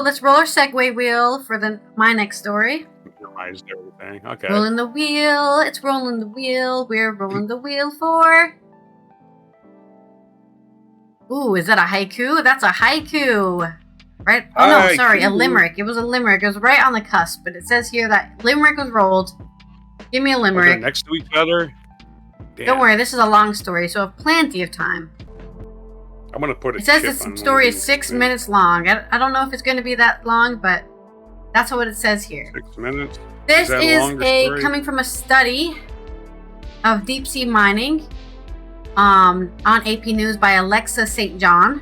let's roll our segue wheel for my next story. Realized everything. Okay. Rolling the wheel. It's rolling the wheel. We're rolling the wheel for... Ooh, is that a haiku? That's a haiku. Right? Oh, no, sorry. A limerick. It was a limerick. It was right on the cusp. But it says here that limerick was rolled. Give me a limerick. They're next to each other? Damn. Don't worry. This is a long story, so I have plenty of time. I'm going to put It says this story is 6 minutes long. I don't know if it's going to be that long, but that's what it says here. 6 minutes? This is coming from a study of deep sea mining on AP News by Alexa St. John.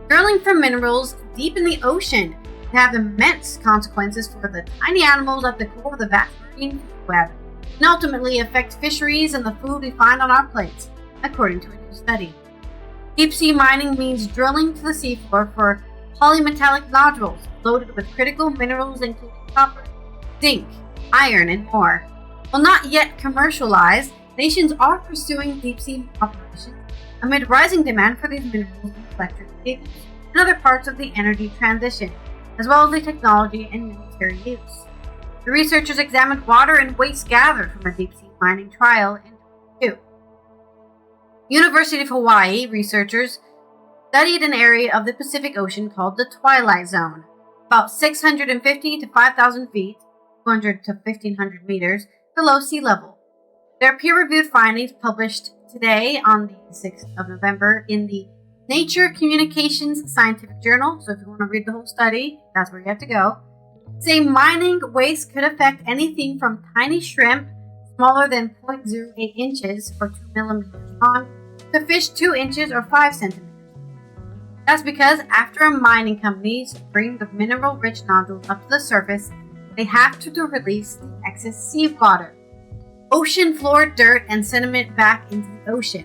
Drilling for minerals deep in the ocean can have immense consequences for the tiny animals at the core of the vast marine web, and ultimately affect fisheries and the food we find on our plates, according to a new study. Deep sea mining means drilling to the seafloor for polymetallic nodules loaded with critical minerals including copper, zinc, iron, and more. While not yet commercialized, nations are pursuing deep sea operations amid rising demand for these minerals in electric vehicles and other parts of the energy transition, as well as the technology and military use. The researchers examined water and waste gathered from a deep sea mining trial in 2022. University of Hawaii researchers studied an area of the Pacific Ocean called the Twilight Zone, about 650 to 5,000 feet, 200 to 1,500 meters below sea level. Their peer-reviewed findings, published today on the 6th of November in the Nature Communications Scientific Journal, so if you want to read the whole study, that's where you have to go, say mining waste could affect anything from tiny shrimp, smaller than 0.08 inches or 2 millimeters long, to fish 2 inches or 5 centimeters. That's because after mining companies bring the mineral-rich nodules up to the surface, they have to release the excess seawater, ocean floor dirt, and sediment back into the ocean.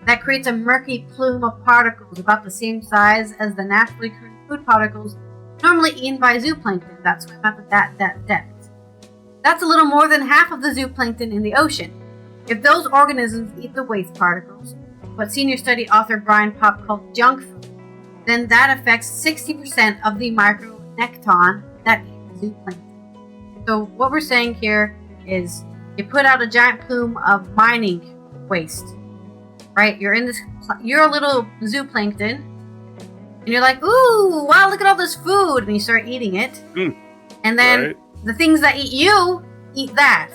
That creates a murky plume of particles about the same size as the naturally occurring food particles normally eaten by zooplankton that swim at that depth. That's a little more than half of the zooplankton in the ocean. If those organisms eat the waste particles, what senior study author Brian Popp called junk food, then that affects 60% of the micronecton that eat the zooplankton. So what we're saying here is you put out a giant plume of mining waste, right? You're a little zooplankton, and you're like, ooh, wow, look at all this food, and you start eating it, and then the things that eat you eat that,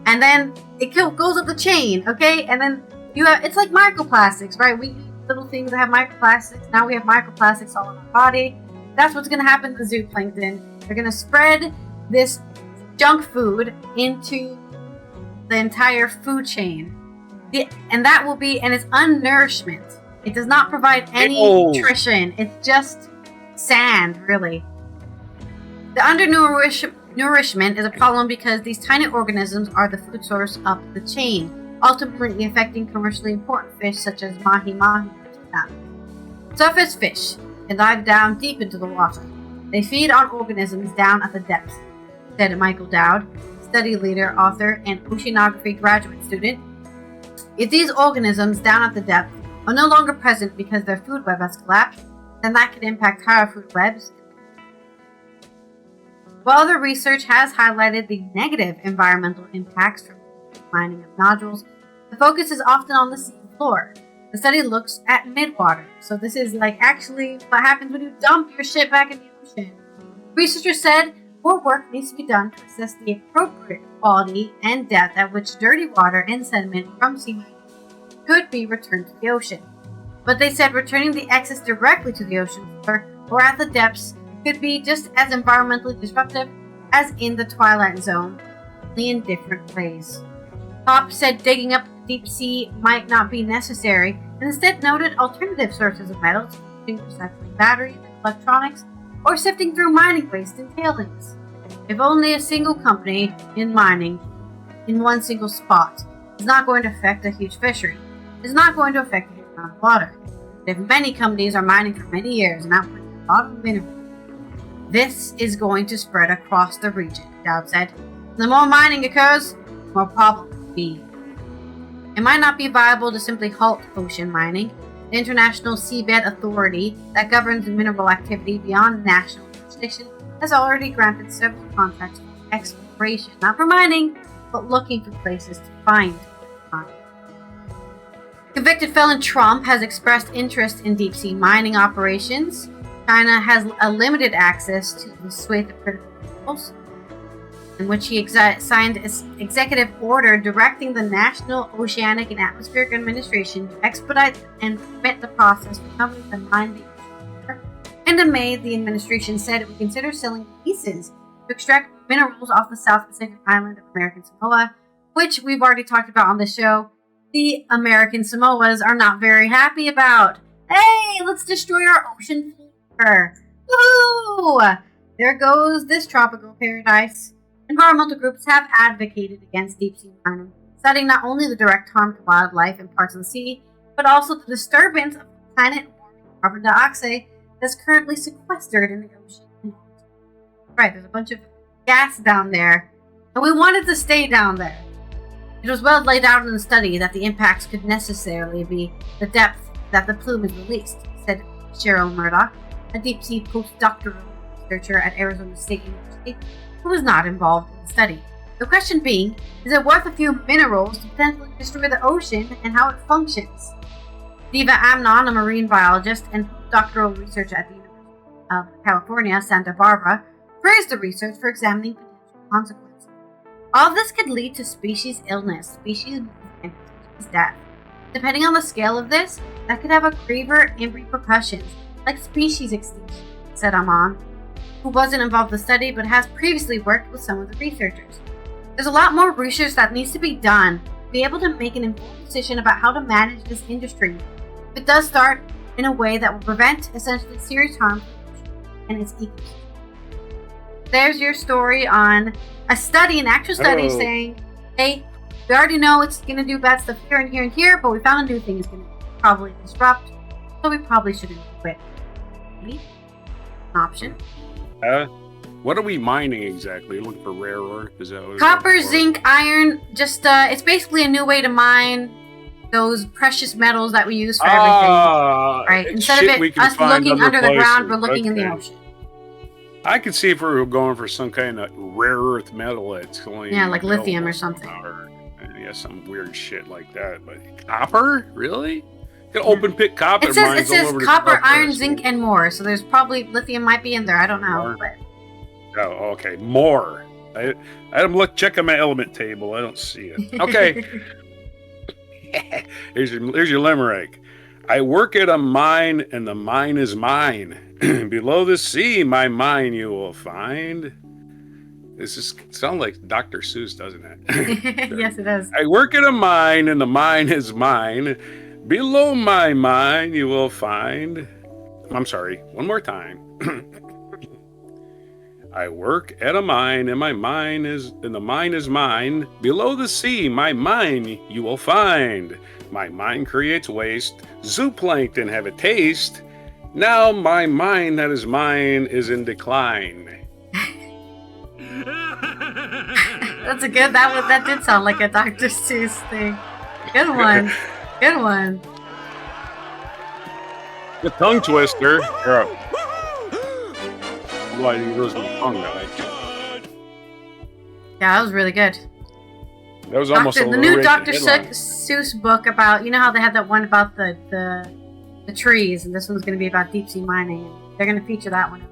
and then it goes up the chain, okay? And then it's like microplastics, right? We eat little things that have microplastics. Now we have microplastics all in our body. That's what's going to happen to zooplankton. They're going to spread this junk food into the entire food chain. And it's unnourishment. It does not provide any nutrition. It's just sand, really. The undernourishment is a problem because these tiny organisms are the food source up the chain, ultimately affecting commercially important fish such as mahi-mahi and tuna. Surface fish can dive down deep into the water. They feed on organisms down at the depths, said Michael Dowd, study leader, author, and oceanography graduate student. If these organisms down at the depth are no longer present because their food web has collapsed, then that could impact higher food webs. While other research has highlighted the negative environmental impacts from mining of nodules, the focus is often on the sea floor. The study looks at midwater, so this is like actually what happens when you dump your shit back in the ocean. Researchers said more work needs to be done to assess the appropriate quality and depth at which dirty water and sediment from sea mining could be returned to the ocean. But they said returning the excess directly to the ocean floor or at the depths could be just as environmentally disruptive as in the Twilight Zone, only in different ways. Popp said digging up deep sea might not be necessary, and instead noted alternative sources of metals, including recycling batteries and electronics, or sifting through mining waste and tailings. If only a single company in mining in one single spot is not going to affect a huge fishery, it's not going to affect a huge amount of water. But if many companies are mining for many years and outputting a lot of minerals, this is going to spread across the region, Dowd said. The more mining occurs, the more problems will be. It might not be viable to simply halt ocean mining. The International Seabed Authority that governs mineral activity beyond national jurisdiction has already granted several contracts for exploration, not for mining, but looking for places to find mine. Convicted felon Trump has expressed interest in deep-sea mining operations. China has a limited access to the swathe of critical minerals, in which he signed an executive order directing the National Oceanic and Atmospheric Administration to expedite and permit the process for companies to mine the ocean. And in May, the administration said it would consider selling leases to extract minerals off the South Pacific island of American Samoa, which we've already talked about on the show. The American Samoas are not very happy about. Hey, let's destroy our ocean floor. Woohoo! There goes this tropical paradise. Environmental groups have advocated against deep-sea mining, citing not only the direct harm to wildlife and parts of the sea, but also the disturbance of planet-warming carbon dioxide that's currently sequestered in the ocean. Right, there's a bunch of gas down there, and we wanted to stay down there. It was well laid out in the study that the impacts could necessarily be the depth that the plume is released, said Cheryl Murdoch, a deep-sea postdoctoral researcher at Arizona State University, who was not involved in the study. The question being, is it worth a few minerals to potentially destroy the ocean and how it functions? Diva Amnon, a marine biologist and doctoral researcher at the University of California, Santa Barbara, praised the research for examining potential consequences. All of this could lead to species illness, species movement, and species death. Depending on the scale of this, that could have a graver repercussions, like species extinction, said Amnon, who wasn't involved in the study but has previously worked with some of the researchers. There's a lot more research that needs to be done to be able to make an informed decision about how to manage this industry. If it does start in a way that will prevent essentially serious harm to the ocean and its ecosystem. There's your story on a study, an actual study saying, hey, we already know it's going to do bad stuff here and here and here, but we found a new thing it's going to probably disrupt, so we probably shouldn't do it. Maybe an option. What are we mining exactly? Looking for rare earth? Is that what copper, zinc, iron? Just it's basically a new way to mine those precious metals that we use for everything. Right? Instead of it us looking under the ground, we're looking in the ocean. I could see if we were going for some kind of rare earth metal that's only like lithium or something. Or, some weird shit like that. But copper, really? Open pit copper. It says copper, iron, zinc, and more. So there's probably lithium might be in there. I don't know. But... Oh, okay. More. I'm checking my element table. I don't see it. Okay. here's your limerick. I work at a mine, and the mine is mine. Below the sea, my mine you will find. This sounds like Dr. Seuss, doesn't it? Yes, it does. I work at a mine, and the mine is mine. Below my mine you will find... I'm sorry, one more time. I work at a mine, and the mine is mine. Below the sea, my mine you will find. My mine creates waste. Zooplankton have a taste. Now my mine that is mine is in decline. That's a good... That did sound like a Dr. Seuss thing. Good one. Good one. The tongue twister. Why you lose my tongue, guy? Yeah, that was really good. That was almost the new Dr. Seuss book about, how they had that one about the trees, and this one's going to be about deep sea mining. They're going to feature that one.